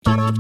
Hello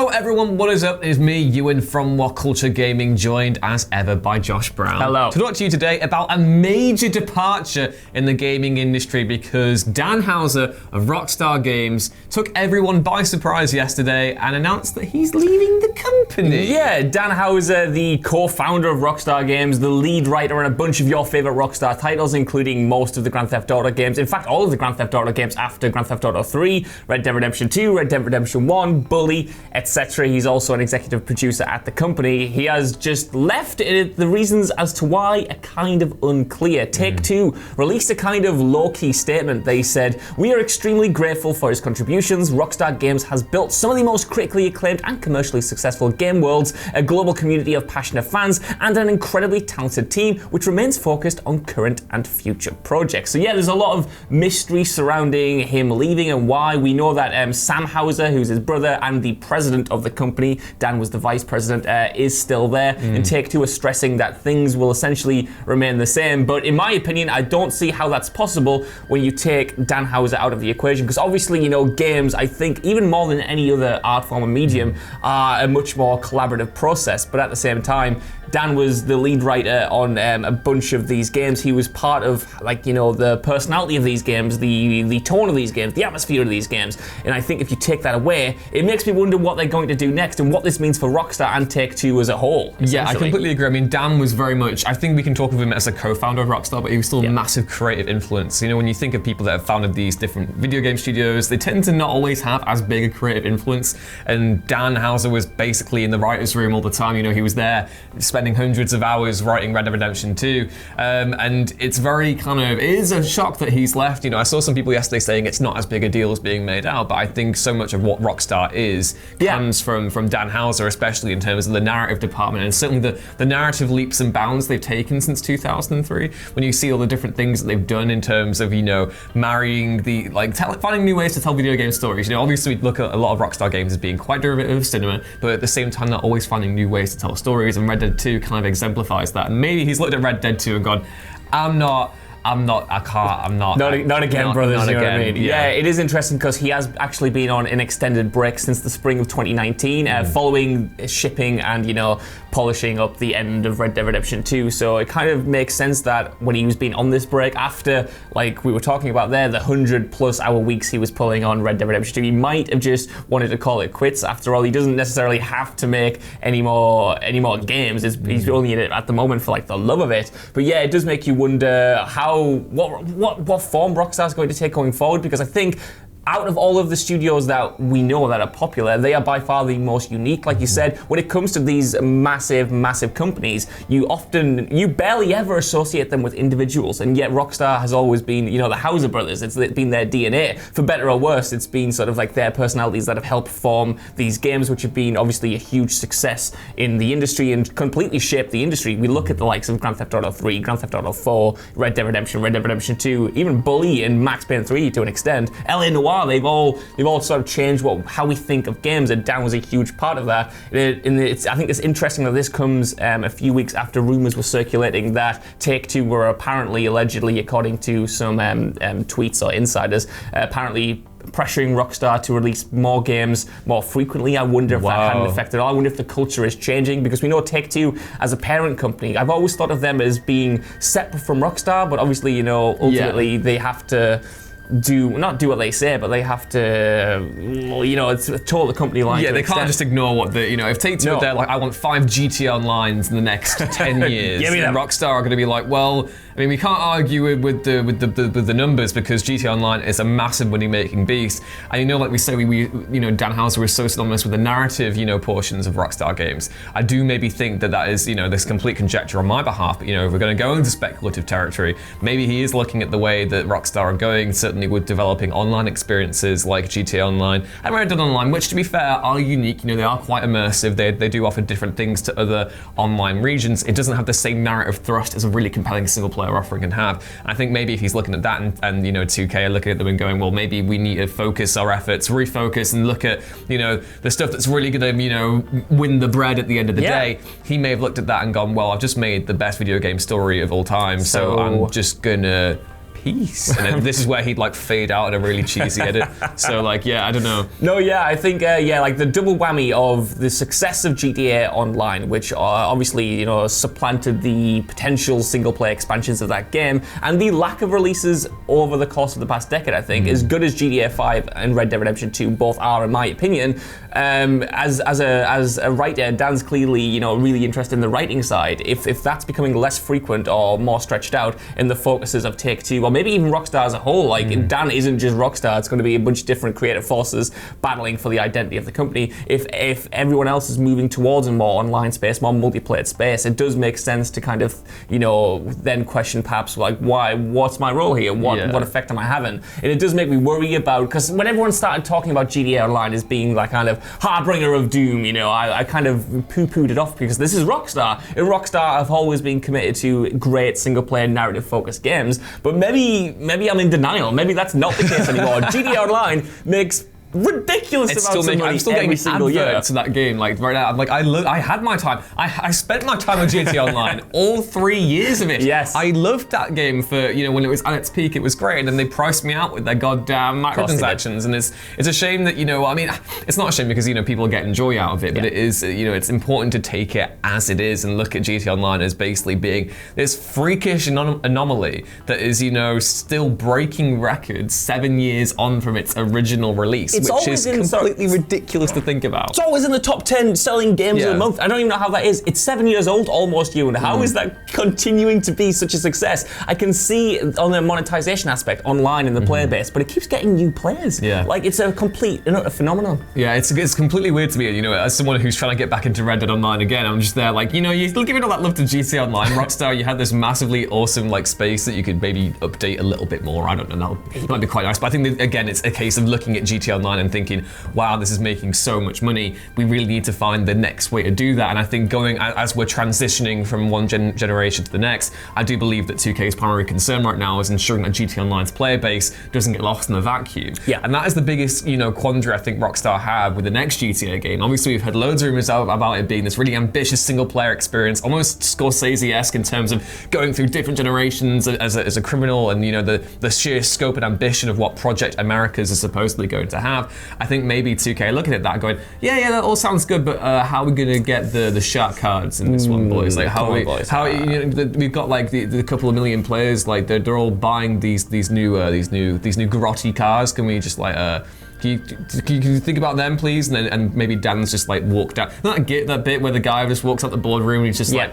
everyone, what is up? It is me, Ewan from WhatCulture Gaming, joined as ever by Josh Brown. Hello. To talk to you today about a major departure in the gaming industry because Dan Houser of Rockstar Games took everyone by surprise yesterday and announced that he's leaving the company. Yeah, Dan Houser, the co-founder of Rockstar Games, the lead writer on a bunch of your favorite Rockstar titles, including most of the Grand Theft Auto games. In fact, all of the Grand Theft Auto games after Grand Theft Auto 3, Red Dead Redemption 2, Red Dead Redemption 1, Bully, etc. He's also an executive producer at the company. He has just left. The reasons as to why are kind of unclear. Take-Two released a kind of low-key statement. They said, "We are extremely grateful for his contributions. Rockstar Games has built some of the most critically acclaimed and commercially successful game worlds, a global community of passionate fans, and an incredibly talented team which remains focused on current and future projects." So yeah, there's a lot of mystery surrounding him leaving and why. We know that Sam Houser, who's his brother and the president of the company, Dan was the vice president, is still there. And Take-Two are stressing that things will essentially remain the same. But in my opinion, I don't see how that's possible when you take Dan Houser out of the equation. Because obviously, you know, games, I think, even more than any other art form or medium, are a much more collaborative process. But at the same time, Dan was the lead writer on a bunch of these games. He was part of, like, you know, the personality of these games, the tone of these games, the atmosphere of these games. And I think if you take that away, it makes me wonder what they're going to do next and what this means for Rockstar and Take-Two as a whole. Yeah, I completely agree. I mean, Dan was very much, I think we can talk of him as a co-founder of Rockstar, but he was still a massive creative influence. You know, when you think of people that have founded these different video game studios, they tend to not always have as big a creative influence. And Dan Houser was basically in the writer's room all the time. You know, he was there spending hundreds of hours writing Red Dead Redemption 2. And it's very it is a shock that he's left. You know, I saw some people yesterday saying it's not as big a deal as being made out, but I think so much of what Rockstar is comes from Dan Houser, especially in terms of the narrative department and certainly the narrative leaps and bounds they've taken since 2003. When you see all the different things that they've done in terms of, you know, marrying finding new ways to tell video game stories. You know, obviously we look at a lot of Rockstar games as being quite derivative of cinema, but at the same time they're always finding new ways to tell stories, and Red Dead 2 kind of exemplifies that. And maybe he's looked at Red Dead 2 and gone, not again, brothers, you know again. What I mean? Yeah, it is interesting because he has actually been on an extended break since the spring of 2019, following shipping and, you know, polishing up the end of Red Dead Redemption 2. So it kind of makes sense that when he was being on this break, after, like we were talking about there, the 100+ hour weeks he was pulling on Red Dead Redemption 2, he might have just wanted to call it quits. After all, he doesn't necessarily have to make any more games. He's only in it at the moment for like the love of it. But yeah, it does make you wonder what form Rockstar is going to take going forward, because I think out of all of the studios that we know that are popular, they are by far the most unique. Like you said, when it comes to these massive companies, you barely ever associate them with individuals, and yet Rockstar has always been, you know, the Houser brothers. It's been their DNA. For better or worse, it's been sort of like their personalities that have helped form these games, which have been obviously a huge success in the industry and completely shaped the industry. We look at the likes of Grand Theft Auto 3, Grand Theft Auto 4, Red Dead Redemption 2, even Bully and Max Payne 3 to an extent, LA Noire. They've all sort of changed how we think of games, and Dan was a huge part of that. I think it's interesting that this comes a few weeks after rumors were circulating that Take-Two were allegedly, according to some tweets or insiders, apparently pressuring Rockstar to release more games more frequently. I wonder if that had an effect at all. I wonder if the culture is changing, because we know Take-Two as a parent company, I've always thought of them as being separate from Rockstar, but obviously, you know, ultimately they have to not do what they say, but they have to, you know, it's a total company line. Yeah, they can't just ignore what if Take-Two are there, like, I want 5 GTA Onlines in the next 10 years, and Rockstar are going to be like, well, I mean, we can't argue with the numbers, because GTA Online is a massive money-making beast. And you know, like we say, we you know, Dan Houser is so synonymous with the narrative, you know, portions of Rockstar games. I do maybe think that is, you know, this complete conjecture on my behalf, but, you know, if we're going to go into speculative territory, maybe he is looking at the way that Rockstar are going, certainly with developing online experiences like GTA Online and Red Dead Online, which, to be fair, are unique. You know, they are quite immersive. They do offer different things to other online regions. It doesn't have the same narrative thrust as a really compelling single-player offering can have. And I think maybe if he's looking at that and you know, 2K are looking at them and going, well, maybe we need to focus our efforts, refocus, and look at, you know, the stuff that's really going to, you know, win the bread at the end of the day. He may have looked at that and gone, well, I've just made the best video game story of all time, so I'm just gonna peace. And then this is where he'd like fade out in a really cheesy edit. So like, yeah, I don't know. No, yeah, I think, like the double whammy of the success of GTA Online, which obviously, you know, supplanted the potential single-player expansions of that game, and the lack of releases over the course of the past decade, I think, as good as GTA 5 and Red Dead Redemption 2 both are, in my opinion, as a writer, Dan's clearly, you know, really interested in the writing side. If that's becoming less frequent or more stretched out in the focuses of Take-Two, or maybe even Rockstar as a whole, like Dan isn't just Rockstar, it's going to be a bunch of different creative forces battling for the identity of the company. If everyone else is moving towards a more online space, more multiplayer space, it does make sense to kind of, you know, then question perhaps like, what's my role here? What effect am I having? And it does make me worry about, because when everyone started talking about GTA Online as being like kind of harbinger of doom, you know, I kind of poo-pooed it off because this is Rockstar. And Rockstar have always been committed to great single-player narrative-focused games, but maybe I'm in denial. Maybe that's not the case anymore. GTA Online makes ridiculous amounts of money I'm still getting every single year to that game. Like right now, I'm like I had my time. I spent my time on GTA Online, all 3 years of it. Yes, I loved that game for, you know, when it was at its peak, it was great, and then they priced me out with their goddamn microtransactions, and it's a shame that, you know, I mean, it's not a shame because, you know, people are getting joy out of it, but it is, you know, it's important to take it as it is and look at GTA Online as basically being this freakish anomaly that is, you know, still breaking records 7 years on from its original release. Which is completely ridiculous to think about. It's always in the top 10 selling games of the month. I don't even know how that is. It's 7 years old almost, you, and how is that continuing to be such a success? I can see on the monetization aspect online in the player base, but it keeps getting new players. Yeah. Like, it's a complete phenomenon. Yeah, it's completely weird to me, you know, as someone who's trying to get back into Red Dead Online again, I'm just there like, you know, you're still giving all that love to GTA Online. Rockstar, you had this massively awesome like space that you could maybe update a little bit more. I don't know, that might be quite nice, but I think that, again, it's a case of looking at GTA Online and thinking, wow, this is making so much money. We really need to find the next way to do that. And I think going as we're transitioning from one generation to the next, I do believe that 2K's primary concern right now is ensuring that GTA Online's player base doesn't get lost in the vacuum. Yeah. And that is the biggest, you know, quandary I think Rockstar have with the next GTA game. Obviously, we've had loads of rumors about it being this really ambitious single-player experience, almost Scorsese-esque in terms of going through different generations as a criminal, and, you know, the sheer scope and ambition of what Project Americas is supposedly going to have. I think maybe 2K looking at that going, yeah, that all sounds good, but how are we gonna get the shark cards in this one, boys? Like you know, we've got like the couple of million players, like they're all buying these new grotty cars. Can we just like can you think about them, please? And maybe Dan's just like walked out. That bit where the guy just walks out the boardroom and he's just like,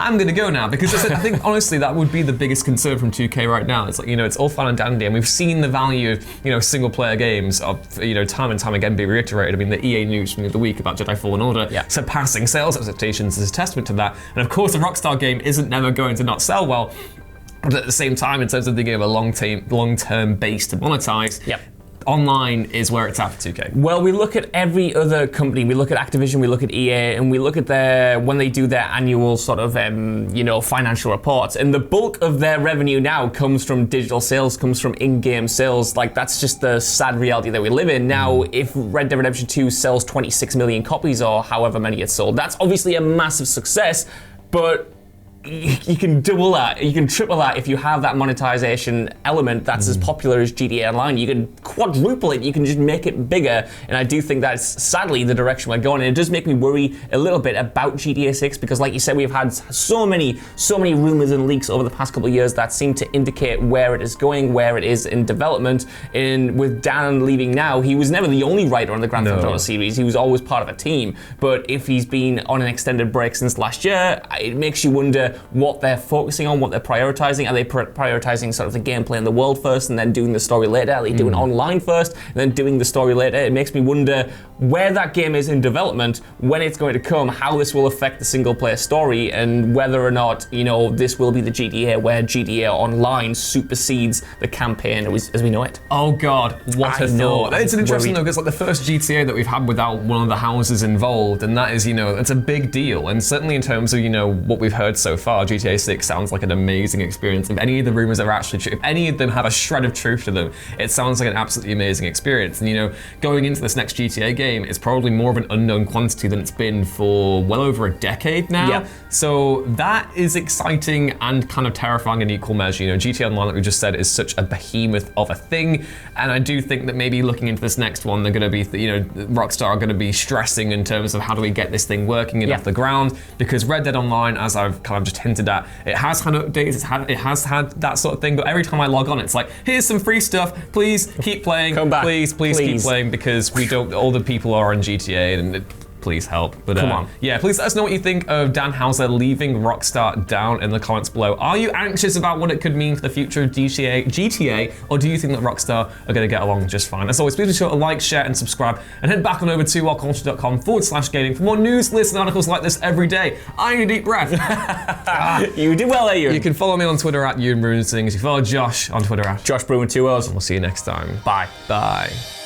I'm gonna go now, because I think honestly that would be the biggest concern from 2K right now. It's like, you know, it's all fun and dandy, and we've seen the value of, you know, single player games of, you know, time and time again be reiterated. I mean, the EA news from the week about Jedi Fallen Order surpassing sales expectations is a testament to that. And of course, a Rockstar game isn't never going to not sell well. But at the same time, in terms of thinking of a long-term base to monetize, online is where it's at for 2K. Well, we look at every other company. We look at Activision, we look at EA, and we look at when they do their annual sort of, you know, financial reports. And the bulk of their revenue now comes from digital sales, comes from in-game sales. Like, that's just the sad reality that we live in. Now, if Red Dead Redemption 2 sells 26 million copies or however many it's sold, that's obviously a massive success, but you can double that, you can triple that if you have that monetization element that's as popular as GTA Online. You can quadruple it, you can just make it bigger, and I do think that's sadly the direction we're going. And it does make me worry a little bit about GTA 6, because like you said, we've had so many rumors and leaks over the past couple of years that seem to indicate where it is going, where it is in development. And with Dan leaving now, he was never the only writer on the Grand Theft Auto series, he was always part of a team. But if he's been on an extended break since last year, it makes you wonder what they're focusing on, what they're prioritizing. Are they prioritizing sort of the gameplay in the world first and then doing the story later? Are they doing online first and then doing the story later? It makes me wonder where that game is in development, when it's going to come, how this will affect the single player story, and whether or not, you know, this will be the GTA where GTA Online supersedes the campaign as we know it. Oh God, what a thought. It's an interesting though, because like the first GTA that we've had without one of the houses involved, and that is, you know, it's a big deal. And certainly in terms of, you know, what we've heard so far, GTA 6 sounds like an amazing experience. If any of the rumors are actually true, if any of them have a shred of truth to them, it sounds like an absolutely amazing experience. And you know, going into this next GTA game, it's probably more of an unknown quantity than it's been for well over a decade now. Yeah. So that is exciting and kind of terrifying in equal measure. You know, GTA Online, like we just said, is such a behemoth of a thing. And I do think that maybe looking into this next one, they're going to be, you know, Rockstar are going to be stressing in terms of how do we get this thing working and off the ground, because Red Dead Online, as I've kind of just hinted at, it has had updates, it has had that sort of thing, but every time I log on, it's like, here's some free stuff, please keep playing, come back, please keep playing, because we don't, all the people are on GTA and please help. But come on. Yeah, please let us know what you think of Dan Houser leaving Rockstar down in the comments below. Are you anxious about what it could mean for the future of GTA, or do you think that Rockstar are going to get along just fine? As always, please be sure to like, share, and subscribe, and head back on over to whatculture.com/gaming for more news, lists, and articles like this every day. I need a deep breath. You did well there, Ewan. You can follow me on Twitter at EwanBruinsThings. You follow Josh on Twitter at Josh Bruin 2 O's. And we'll see you next time. Bye. Bye.